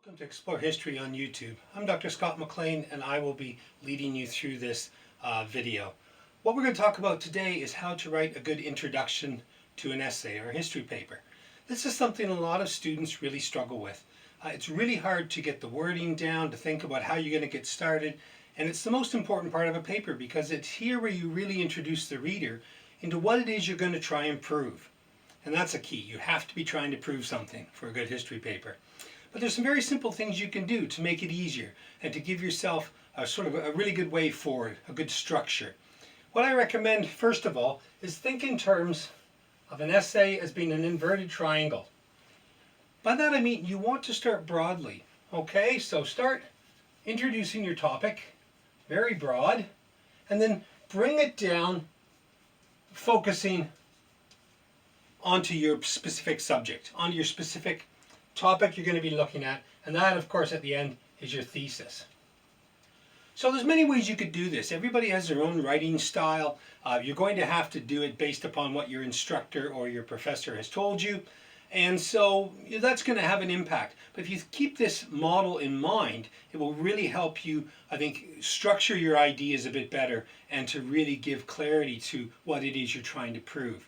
Welcome to Explore History on YouTube. I'm Dr. Scott McLean and I will be leading you through this video. What we're going to talk about today is how to write a good introduction to an essay or a history paper. This is something a lot of students really struggle with. It's really hard to get the wording down, to think about how you're going to get started, and it's the most important part of a paper because it's here where you really introduce the reader into what it is you're going to try and prove. And that's a key. You have to be trying to prove something for a good history paper. But there's some very simple things you can do to make it easier and to give yourself a sort of a really good way forward, a good structure. What I recommend, first of all, is think in terms of an essay as being an inverted triangle. By that I mean you want to start broadly. Okay, so start introducing your topic, very broad, and then bring it down, focusing onto your specific subject, onto your specific topic you're going to be looking at, and that of course at the end is your thesis. So there's many ways you could do this. Everybody has their own writing style. You're going to have to do it based upon what your instructor or your professor has told you, and so that's going to have an impact. But if you keep this model in mind, it will really help you, I think, structure your ideas a bit better and to really give clarity to what it is you're trying to prove.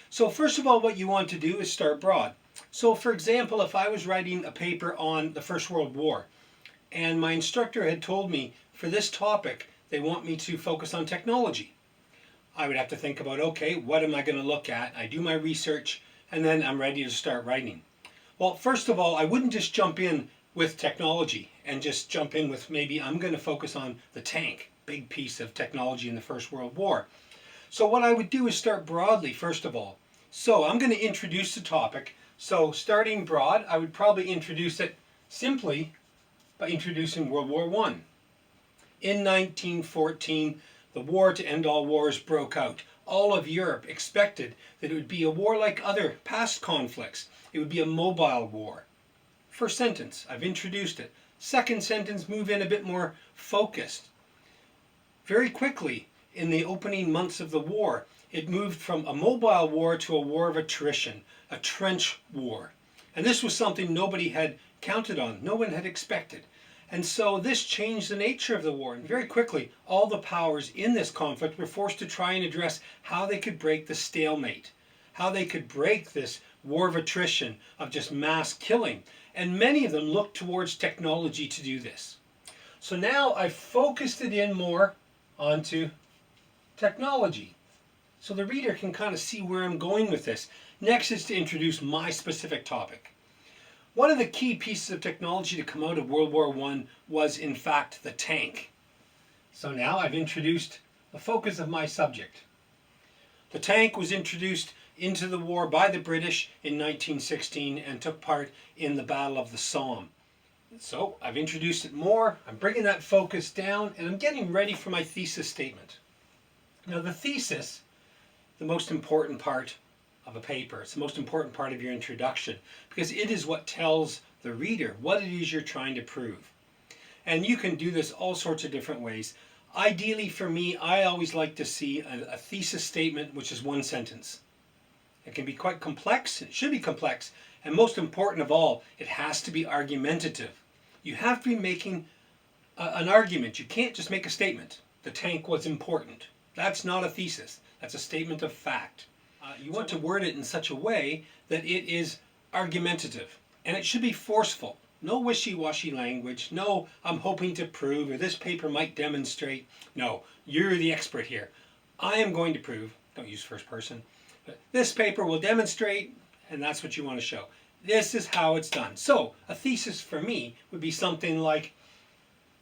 So first of all, what you want to do is start broad. So for example, if I was writing a paper on the First World War and my instructor had told me for this topic they want me to focus on technology, I would have to think about, okay, what am I going to look at? I do my research and then I'm ready to start writing. Well, first of all, I wouldn't just jump in with technology and just jump in with maybe I'm going to focus on the tank, big piece of technology in the First World War. So what I would do is start broadly first of all. So I'm going to introduce the topic. So starting broad, I would probably introduce it simply by introducing World War I. In 1914, the war to end all wars broke out. All of Europe expected that it would be a war like other past conflicts. It would be a mobile war. First sentence, I've introduced it. Second sentence, move in a bit more focused. Very quickly, in the opening months of the war, it moved from a mobile war to a war of attrition, a trench war. And this was something nobody had counted on, no one had expected. And so this changed the nature of the war. And very quickly, all the powers in this conflict were forced to try and address how they could break the stalemate, how they could break this war of attrition, of just mass killing. And many of them looked towards technology to do this. So now I've focused it in more onto technology, so the reader can kind of see where I'm going with this. Next is to introduce my specific topic. One of the key pieces of technology to come out of World War I was in fact the tank. So now I've introduced the focus of my subject. The tank was introduced into the war by the British in 1916 and took part in the Battle of the Somme. So I've introduced it more, I'm bringing that focus down, and I'm getting ready for my thesis statement. Now the thesis, the most important part of a paper. It's the most important part of your introduction because it is what tells the reader what it is you're trying to prove. And you can do this all sorts of different ways. Ideally for me, I always like to see a thesis statement which is one sentence. It can be quite complex, it should be complex, and most important of all, it has to be argumentative. You have to be making an argument. You can't just make a statement. The tank was important. That's not a thesis. That's a statement of fact. You want to word it in such a way that it is argumentative. And it should be forceful. No wishy-washy language. No, I'm hoping to prove, or this paper might demonstrate. No, you're the expert here. I am going to prove, don't use first person, but this paper will demonstrate, and that's what you want to show. This is how it's done. So, a thesis for me would be something like,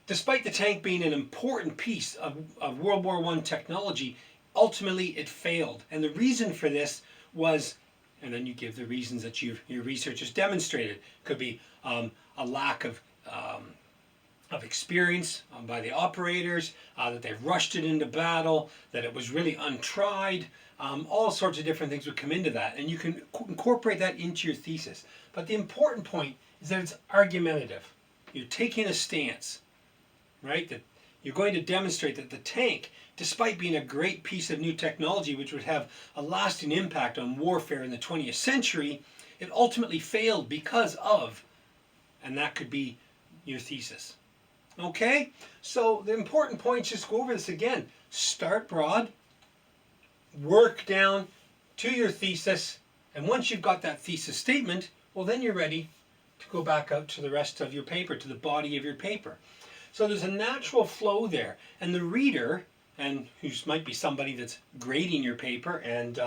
despite the tank being an important piece of World War I technology, ultimately it failed. And the reason for this was, and then you give the reasons that your research has demonstrated. Could be a lack of experience by the operators, that they rushed it into battle, that it was really untried. All sorts of different things would come into that. And you can incorporate that into your thesis. But the important point is that it's argumentative. You're taking a stance. Right? That you're going to demonstrate that the tank, despite being a great piece of new technology which would have a lasting impact on warfare in the 20th century, it ultimately failed because of, and that could be your thesis. Okay, so the important points, just go over this again. Start broad, work down to your thesis, and once you've got that thesis statement, well, then you're ready to go back out to the rest of your paper, to the body of your paper. So there's a natural flow there, and the reader, and who might be somebody that's grading your paper, and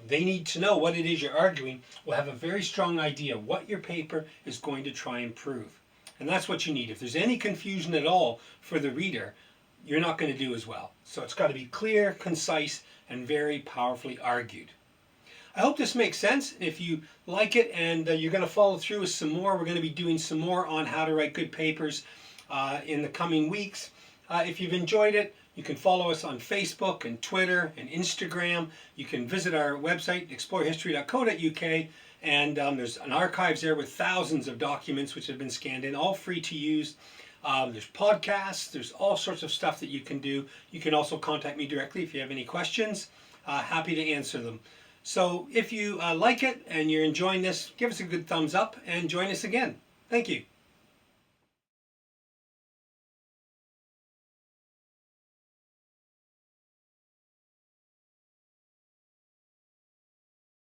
they need to know what it is you're arguing, will have a very strong idea what your paper is going to try and prove. And that's what you need. If there's any confusion at all for the reader, you're not going to do as well. So it's got to be clear, concise, and very powerfully argued. I hope this makes sense. If you like it and you're going to follow through with some more, we're going to be doing some more on how to write good papers in the coming weeks. If you've enjoyed it, you can follow us on Facebook and Twitter and Instagram. You can visit our website, explorehistory.co.uk, and there's an archives there with thousands of documents which have been scanned in, all free to use. There's podcasts, there's all sorts of stuff that you can do. You can also contact me directly if you have any questions. Happy to answer them. So if you like it and you're enjoying this, give us a good thumbs up and join us again. Thank you.